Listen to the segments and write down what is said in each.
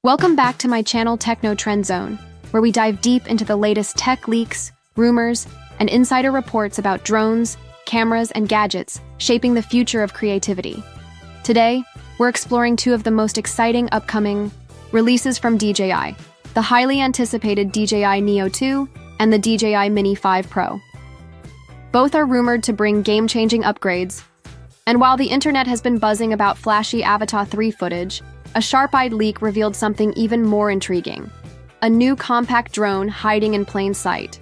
Welcome back to my channel Techno Trend Zone, where we dive deep into the latest tech leaks, rumors, and insider reports about drones, cameras, and gadgets shaping the future of creativity. Today, we're exploring two of the most exciting upcoming releases from DJI, the highly anticipated DJI Neo 2 and the DJI Mini 5 Pro. Both are rumored to bring game-changing upgrades, and while the internet has been buzzing about flashy Avatar 3 footage, a sharp-eyed leak revealed something even more intriguing: a new compact drone hiding in plain sight.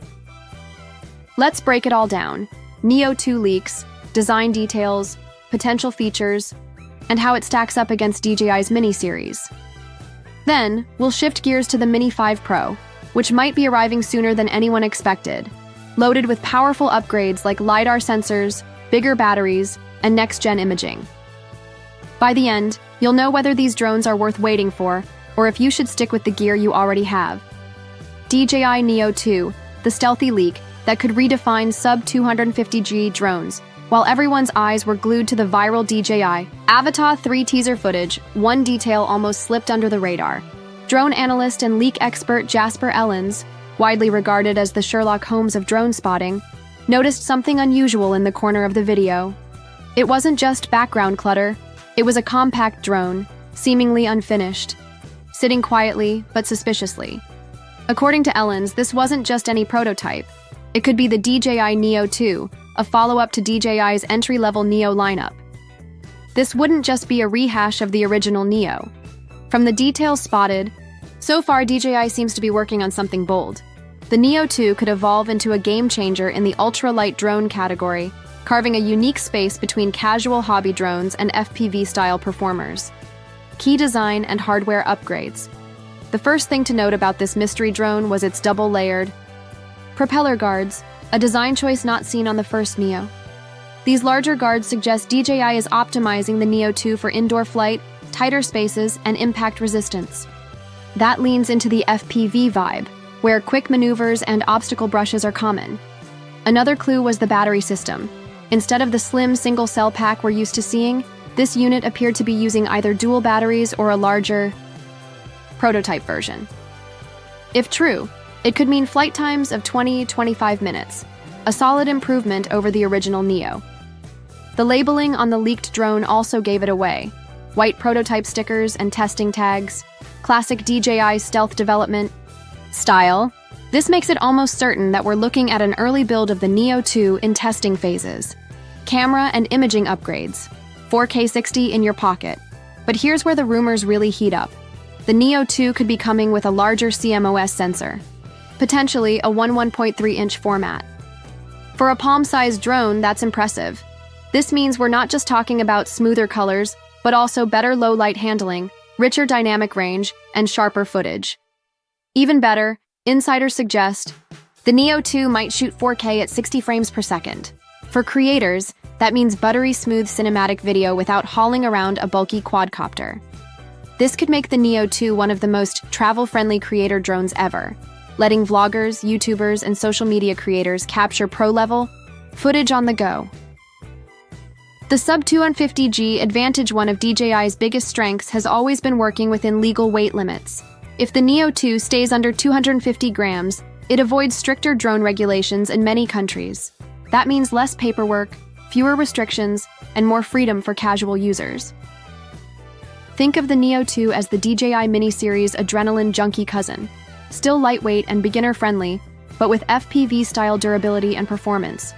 Let's break it all down: Neo 2 leaks, design details, potential features, and how it stacks up against DJI's Mini series. Then, we'll shift gears to the Mini 5 Pro, which might be arriving sooner than anyone expected, loaded with powerful upgrades like LiDAR sensors, bigger batteries, and next-gen imaging. By the end, you'll know whether these drones are worth waiting for, or if you should stick with the gear you already have. DJI Neo 2, the stealthy leak that could redefine sub-250G drones. While everyone's eyes were glued to the viral DJI Avatar 3 teaser footage, one detail almost slipped under the radar. Drone analyst and leak expert Jasper Ellens, widely regarded as the Sherlock Holmes of drone spotting, noticed something unusual in the corner of the video. It wasn't just background clutter, it was a compact drone, seemingly unfinished, sitting quietly but suspiciously. According to Ellens, this wasn't just any prototype. It could be the DJI Neo 2, a follow-up to DJI's entry-level Neo lineup. This wouldn't just be a rehash of the original Neo. From the details spotted, so far DJI seems to be working on something bold. The Neo 2 could evolve into a game-changer in the ultra-light drone category, carving a unique space between casual hobby drones and FPV-style performers. Key design and hardware upgrades. The first thing to note about this mystery drone was its double-layered propeller guards, a design choice not seen on the first Neo. These larger guards suggest DJI is optimizing the Neo 2 for indoor flight, tighter spaces, and impact resistance. That leans into the FPV vibe, where quick maneuvers and obstacle brushes are common. Another clue was the battery system. Instead of the slim single-cell pack we're used to seeing, this unit appeared to be using either dual batteries or a larger prototype version. If true, it could mean flight times of 20-25 minutes, a solid improvement over the original Neo. The labeling on the leaked drone also gave it away: white prototype stickers and testing tags, classic DJI stealth development style. This makes it almost certain that we're looking at an early build of the Neo 2 in testing phases. Camera and imaging upgrades, 4K 60 in your pocket. But here's where the rumors really heat up. The Neo 2 could be coming with a larger CMOS sensor, potentially a 1.3-inch format. For a palm-sized drone, that's impressive. This means we're not just talking about smoother colors, but also better low-light handling, richer dynamic range, and sharper footage. Even better, insiders suggest the Neo 2 might shoot 4K at 60 frames per second. For creators, that means buttery smooth cinematic video without hauling around a bulky quadcopter. This could make the Neo 2 one of the most travel-friendly creator drones ever, letting vloggers, YouTubers, and social media creators capture pro-level footage on the go. The sub-250G Advantage, one of DJI's biggest strengths, has always been working within legal weight limits. If the Neo 2 stays under 250 grams, it avoids stricter drone regulations in many countries. That means less paperwork, fewer restrictions, and more freedom for casual users. Think of the Neo 2 as the DJI Mini series adrenaline junkie cousin, still lightweight and beginner-friendly, but with FPV-style durability and performance.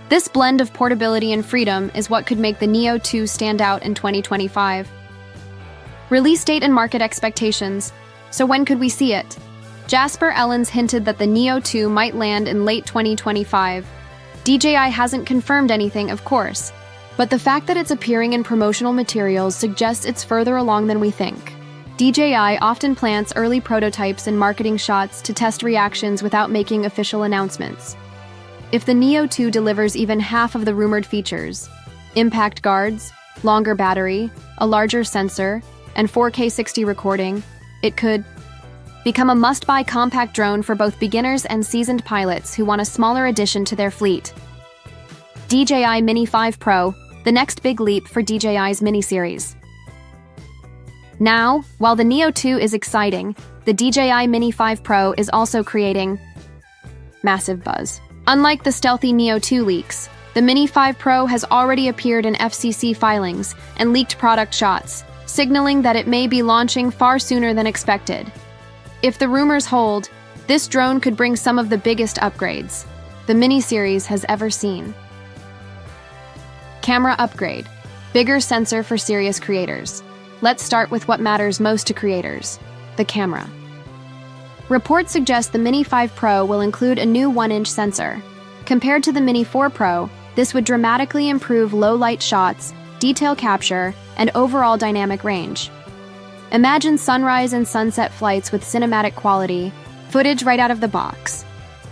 This blend of portability and freedom is what could make the Neo 2 stand out in 2025. Release date and market expectations. So when could we see it? Jasper Ellens hinted that the Neo 2 might land in late 2025. DJI hasn't confirmed anything, of course, but the fact that it's appearing in promotional materials suggests it's further along than we think. DJI often plants early prototypes and marketing shots to test reactions without making official announcements. If the Neo 2 delivers even half of the rumored features, impact guards, longer battery, a larger sensor, and 4K 60 recording, it could become a must-buy compact drone for both beginners and seasoned pilots who want a smaller addition to their fleet. DJI Mini 5 Pro, the next big leap for DJI's Mini series. Now, while the Neo 2 is exciting, the DJI Mini 5 Pro is also creating massive buzz. Unlike the stealthy Neo 2 leaks, the Mini 5 Pro has already appeared in FCC filings and leaked product shots, signaling that it may be launching far sooner than expected. If the rumors hold, this drone could bring some of the biggest upgrades the Mini series has ever seen. Camera upgrade. Bigger sensor for serious creators. Let's start with what matters most to creators, the camera. Reports suggest the Mini 5 Pro will include a new 1-inch sensor. Compared to the Mini 4 Pro, this would dramatically improve low-light shots, detail capture, and overall dynamic range. Imagine sunrise and sunset flights with cinematic quality, footage right out of the box.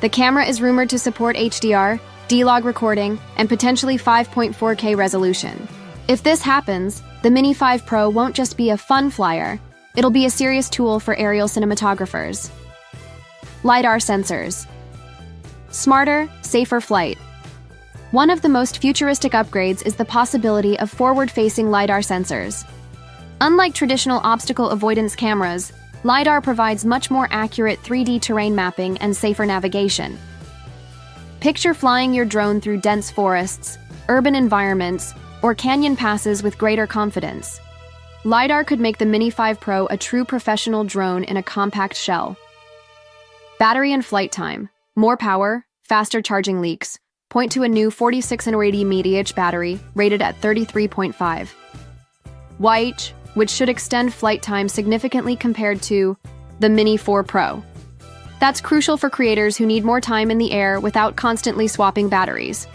The camera is rumored to support HDR, D-Log recording, and potentially 5.4K resolution. If this happens, the Mini 5 Pro won't just be a fun flyer, it'll be a serious tool for aerial cinematographers. LiDAR sensors. Smarter, safer flight. One of the most futuristic upgrades is the possibility of forward-facing LiDAR sensors. Unlike traditional obstacle avoidance cameras, LiDAR provides much more accurate 3D terrain mapping and safer navigation. Picture flying your drone through dense forests, urban environments, or canyon passes with greater confidence. LiDAR could make the Mini 5 Pro a true professional drone in a compact shell. Battery and flight time. More power, faster charging leaks. Point to a new 4680 mAh battery, rated at 33.5 Wh, which should extend flight time significantly compared to the Mini 4 Pro. That's crucial for creators who need more time in the air without constantly swapping batteries.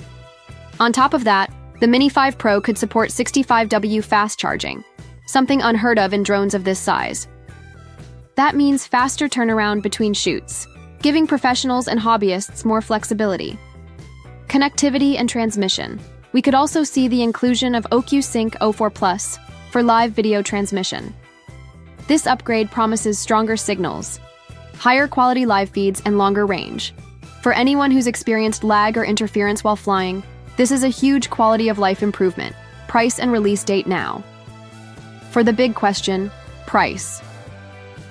On top of that, the Mini 5 Pro could support 65W fast charging, something unheard of in drones of this size. That means faster turnaround between shoots, giving professionals and hobbyists more flexibility. Connectivity and transmission. We could also see the inclusion of OcuSync 04 Plus for live video transmission. This upgrade promises stronger signals, higher quality live feeds, and longer range. For anyone who's experienced lag or interference while flying, this is a huge quality of life improvement. Price and release date now. For the big question, price.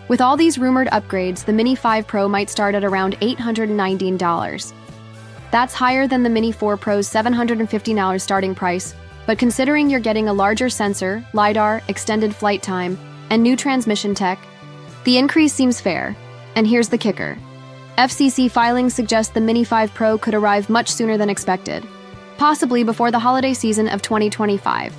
With all these rumored upgrades, the Mini 5 Pro might start at around $819. That's higher than the Mini 4 Pro's $750 starting price, but considering you're getting a larger sensor, LiDAR, extended flight time, and new transmission tech, the increase seems fair. And here's the kicker. FCC filings suggest the Mini 5 Pro could arrive much sooner than expected, possibly before the holiday season of 2025.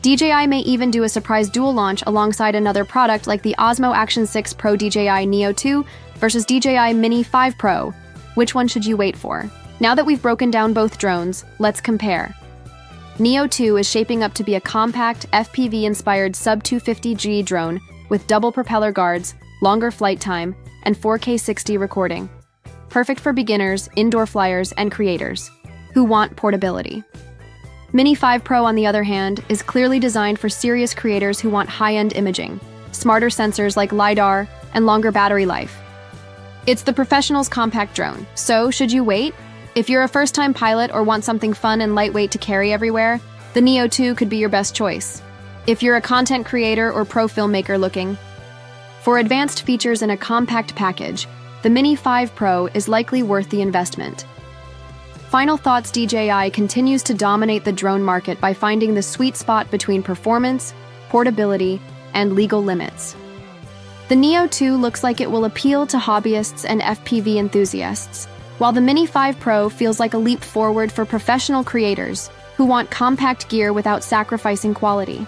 DJI may even do a surprise dual launch alongside another product like the Osmo Action 6 Pro DJI Neo 2 versus DJI Mini 5 Pro. Which one should you wait for? Now that we've broken down both drones, let's compare. Neo 2 is shaping up to be a compact, FPV-inspired sub-250G drone with double propeller guards, longer flight time, and 4K 60 recording. Perfect for beginners, indoor flyers, and creators who want portability. Mini 5 Pro, on the other hand, is clearly designed for serious creators who want high-end imaging, smarter sensors like LiDAR, and longer battery life. It's the professional's compact drone, so should you wait? If you're a first-time pilot or want something fun and lightweight to carry everywhere, the Neo 2 could be your best choice. If you're a content creator or pro filmmaker looking for advanced features in a compact package, the Mini 5 Pro is likely worth the investment. Final thoughts: DJI continues to dominate the drone market by finding the sweet spot between performance, portability, and legal limits. The Neo 2 looks like it will appeal to hobbyists and FPV enthusiasts, while the Mini 5 Pro feels like a leap forward for professional creators who want compact gear without sacrificing quality.